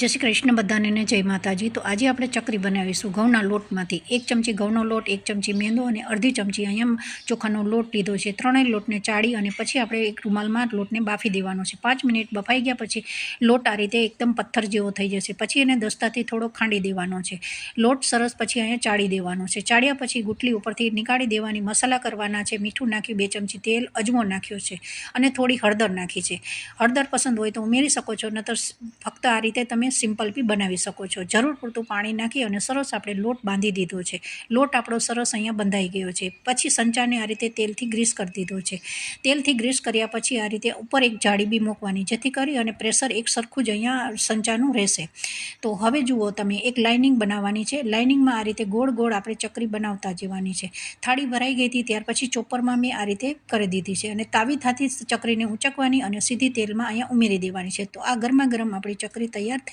જય શ્રી કૃષ્ણ બધાને ને જય માતાજી। તો આજે આપણે ચકરી બનાવીશું ઘઉંના લોટમાંથી। 1 ચમચી ઘઉંનો લોટ, 1 ચમચી મેંદો અને અડધી ચમચી અહીંયા ચોખાનો લોટ લીધો છે। ત્રણેય લોટને ચાળી અને પછી આપણે એક રૂમાલમાં લોટને બાફી દેવાનો છે। 5 મિનિટ બફાઈ ગયા પછી લોટ આ રીતે એકદમ પથ્થર જેવો થઈ જશે। પછી એને દસ્તાથી થોડો ખાંડી દેવાનો છે। લોટ સરસ પછી અહીંયા ચાળી દેવાનો છે। ચાળ્યા પછી ગુટલી ઉપરથી નીકાળી દેવાની। મસાલા કરવાના છે। મીઠું નાખ્યું, 2 ચમચી તેલ, અજમો નાખ્યો છે અને થોડી હળદર નાખી છે। હળદર પસંદ હોય તો ઉમેરી શકો છો, નહીતર ફક્ત આ રીતે તમે સિમ્પલ બી બનાવી શકો છો। જરૂર પૂરતું પાણી નાખી અને સરસ આપણે લોટ બાંધી દીધો છે। લોટ આપણો સરસ અહીંયા બંધાઈ ગયો છે। પછી સંચાને આ રીતે તેલથી ગ્રીસ કરી દીધો છે। તેલથી ગ્રીસ કર્યા પછી આ રીતે ઉપર એક જાળી બી મૂકવાની, જેથી કરી અને પ્રેશર એક સરખું જ અહીંયા સંચાનું રહેશે। તો હવે જુઓ તમે, એક લાઇનિંગ બનાવવાની છે। લાઇનિંગમાં આ રીતે ગોળ ગોળ આપણે ચકરી બનાવતા જવાની છે। થાળી ભરાઈ ગઈ હતી ત્યાર પછી ચોપરમાં મેં આ રીતે કરી દીધી છે અને તાવીથાથી ચકરીને ઉંચકવાની અને સીધી તેલમાં અહીંયા ઉમેરી દેવાની છે। તો આ ગરમા ગરમ આપણી ચકરી તૈયાર થઈ